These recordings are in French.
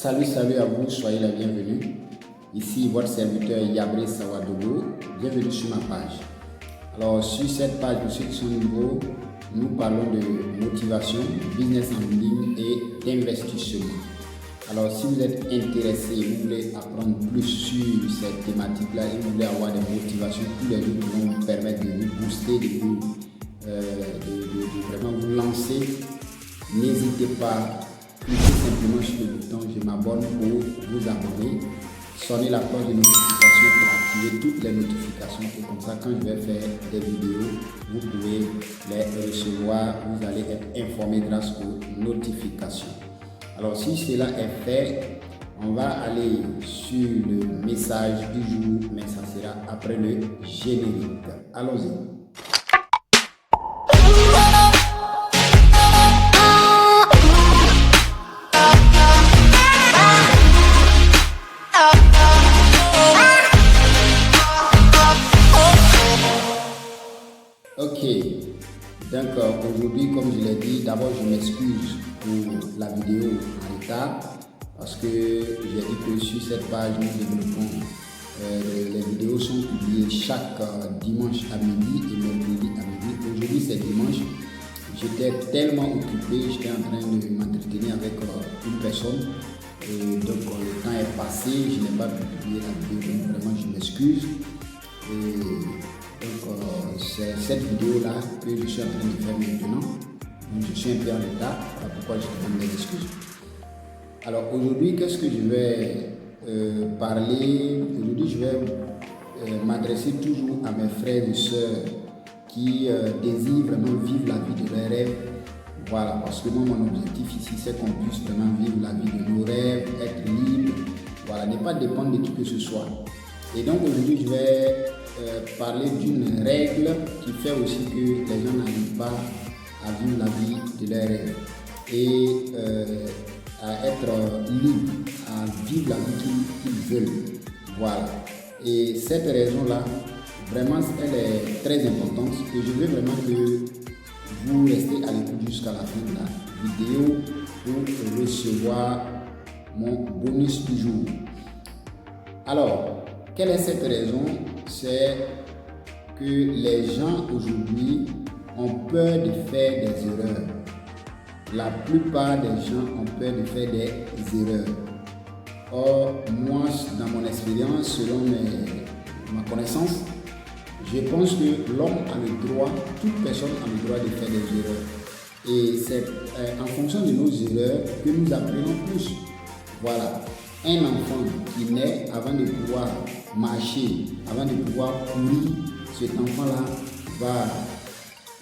Salut à vous, soyez la bienvenue. Ici votre serviteur Yabré Sawadogo. Bienvenue sur ma page. Alors sur cette page, pour ceux qui sont nouveaux, nous parlons de motivation, business en ligne et d'investissement. Alors si vous êtes intéressé, vous voulez apprendre plus sur cette thématique-là et vous voulez avoir des motivations tous les jours qui vont vous permettre de vous booster, de vraiment vous lancer, n'hésitez pas. Cliquez simplement sur le bouton je m'abonne pour vous abonner. Sonnez la cloche de notification pour activer toutes les notifications. Et comme ça, quand je vais faire des vidéos, vous pouvez les recevoir. Vous allez être informé grâce aux notifications. Alors, si cela est fait, on va aller sur le message du jour, mais ça sera après le générique. Allons-y. Ok, donc aujourd'hui, comme je l'ai dit, d'abord je m'excuse pour la vidéo en retard parce que j'ai dit que sur cette page nous développons, les vidéos sont publiées chaque dimanche à midi et mercredi à midi. Aujourd'hui c'est dimanche, j'étais tellement occupé, j'étais en train de m'entretenir avec une personne et donc le temps est passé, je n'ai pas pu publier la vidéo, donc vraiment je m'excuse. Donc c'est cette vidéo là que je suis en train de faire maintenant. Donc je suis un peu en retard, voilà pourquoi je te demande des excuses. Alors aujourd'hui, qu'est-ce que je vais parler? Aujourd'hui je vais m'adresser toujours à mes frères et sœurs qui désirent vraiment vivre la vie de leurs rêves. Voilà, parce que moi mon objectif ici c'est qu'on puisse vraiment vivre la vie de nos rêves, être libre, voilà, ne pas dépendre de qui que ce soit. Et donc aujourd'hui je vais parler d'une règle qui fait aussi que les gens n'arrivent pas à vivre la vie de leurs rêves et à être libre, à vivre la vie qu'ils veulent. Voilà. Et cette raison-là, vraiment, elle est très importante et je veux vraiment que vous restez à l'écoute jusqu'à la fin de la vidéo pour recevoir mon bonus du jour. Alors, quelle est cette raison? C'est que les gens aujourd'hui ont peur de faire des erreurs. La plupart des gens ont peur de faire des erreurs. Or, moi, dans mon expérience, selon ma connaissance, je pense que l'homme a le droit, toute personne a le droit de faire des erreurs. Et c'est en fonction de nos erreurs que nous apprenons plus. Voilà. Un enfant qui naît, avant de pouvoir marcher, avant de pouvoir courir, cet enfant-là va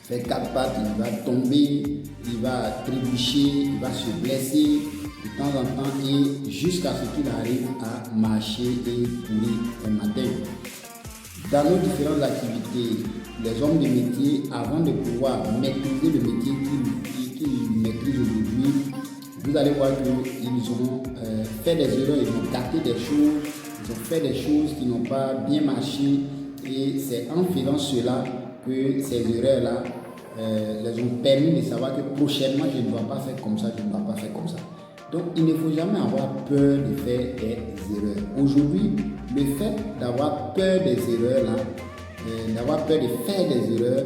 faire 4 pattes, il va tomber, il va trébucher, il va se blesser de temps en temps et jusqu'à ce qu'il arrive à marcher et courir un matin. Dans nos différentes activités, les hommes de métier, avant de pouvoir maîtriser le métier qu'ils maîtrisent aujourd'hui, vous allez voir qu'ils ont fait des erreurs, ils ont gâté des choses, ils ont fait des choses qui n'ont pas bien marché et c'est en faisant cela que ces erreurs-là les ont permis de savoir que prochainement je ne dois pas faire comme ça, je ne dois pas faire comme ça. Donc il ne faut jamais avoir peur de faire des erreurs. Aujourd'hui, le fait d'avoir peur des erreurs-là, d'avoir peur de faire des erreurs,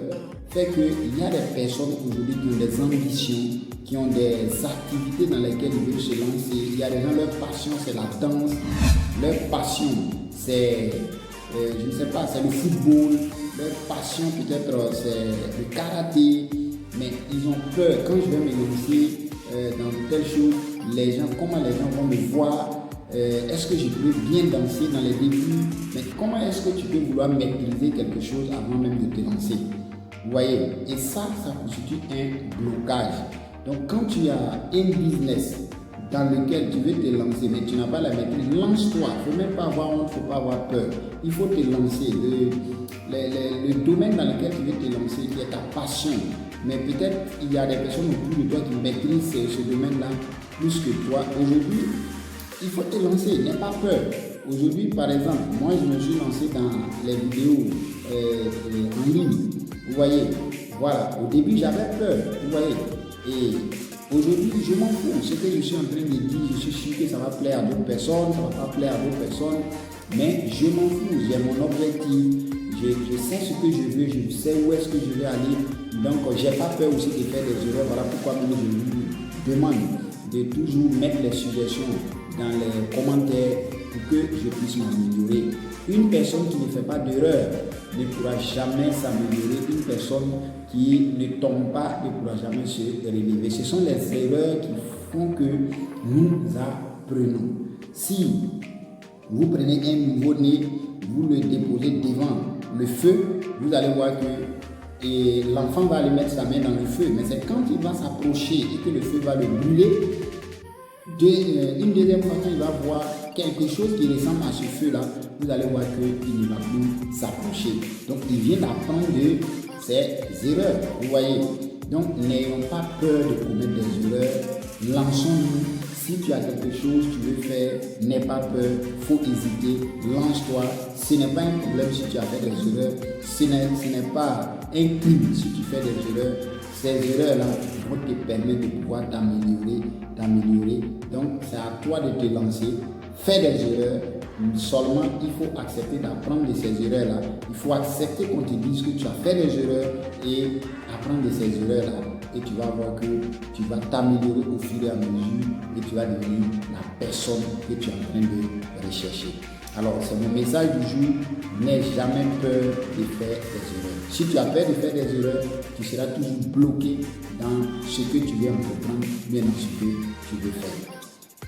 fait qu'il y a des personnes aujourd'hui qui ont des ambitions, qui ont des activités dans lesquelles ils veulent se lancer. Il y a des gens, leur passion c'est la danse, leur passion c'est, je ne sais pas, c'est le football, leur passion peut-être c'est le karaté, mais ils ont peur. Quand je vais me lancer dans telle chose, comment les gens vont me voir, est-ce que je peux bien danser dans les débuts, mais comment est-ce que tu peux vouloir maîtriser quelque chose avant même de te lancer? Vous voyez, et ça constitue un blocage. Donc quand tu as un business dans lequel tu veux te lancer, mais tu n'as pas la maîtrise, lance-toi. Il ne faut même pas avoir honte, il ne faut pas avoir peur. Il faut te lancer. Le domaine dans lequel tu veux te lancer, qui est ta passion, mais peut-être il y a des personnes autour de toi qui maîtrisent ce domaine-là plus que toi. Aujourd'hui, il faut te lancer, n'aie pas peur. Aujourd'hui, par exemple, moi je me suis lancé dans les vidéos en ligne. Vous voyez, voilà, au début j'avais peur, vous voyez, et aujourd'hui je m'en fous. Ce que je suis en train de dire, je suis sûr que ça va plaire à d'autres personnes, ça ne va pas plaire à d'autres personnes, mais je m'en fous, j'ai mon objectif, je sais ce que je veux, je sais où est-ce que je vais aller, donc je n'ai pas peur aussi de faire des erreurs. Voilà pourquoi même je vous demande de toujours mettre les suggestions dans les commentaires pour que je puisse m'améliorer. Une personne qui ne fait pas d'erreur ne pourra jamais s'améliorer. Une personne qui ne tombe pas ne pourra jamais se relever. Ce sont les erreurs qui font que nous apprenons. Si vous prenez un nouveau-né, vous le déposez devant le feu, vous allez voir que l'enfant va aller mettre sa main dans le feu. Mais c'est quand il va s'approcher et que le feu va le brûler, une deuxième fois qu'il va voir quelque chose qui ressemble à ce feu-là, vous allez voir qu'il ne va plus s'approcher. Donc, il vient d'apprendre de ses erreurs. Vous voyez. Donc, n'ayons pas peur de commettre des erreurs. Lançons-nous. Si tu as quelque chose que tu veux faire, n'aie pas peur, il faut hésiter, lance-toi. Ce n'est pas un problème si tu as fait des erreurs. Ce n'est pas un crime si tu fais des erreurs. Ces erreurs-là vont te permettre de pouvoir t'améliorer. Donc, c'est à toi de te lancer. Fais des erreurs. Seulement, il faut accepter d'apprendre de ces erreurs-là. Il faut accepter qu'on te dise que tu as fait des erreurs et apprendre de ces erreurs-là. Et tu vas voir que tu vas t'améliorer au fur et à mesure et tu vas devenir la personne que tu es en train de rechercher. Alors, c'est mon message du jour. N'aie jamais peur de faire des erreurs. Si tu as peur de faire des erreurs, tu seras toujours bloqué dans ce que tu veux entreprendre, bien dans ce que tu veux faire.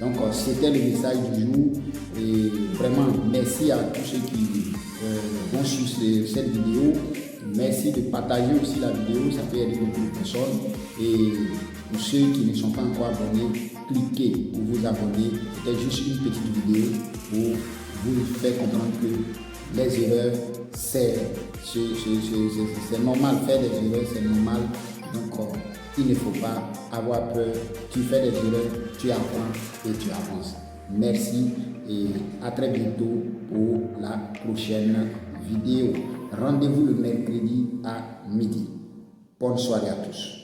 Donc, c'était le message du jour. Et vraiment, merci à tous ceux qui vont suivre cette vidéo. Merci de partager aussi la vidéo, ça peut aider beaucoup de personnes. Et pour ceux qui ne sont pas encore abonnés, cliquez pour vous abonner. C'était juste une petite vidéo pour vous faire comprendre que les erreurs, c'est normal. Faire des erreurs, c'est normal. Donc, il ne faut pas avoir peur. Tu fais des erreurs, tu apprends et tu avances. Merci et à très bientôt pour la prochaine vidéo. Rendez-vous le mercredi à midi. Bonne soirée à tous.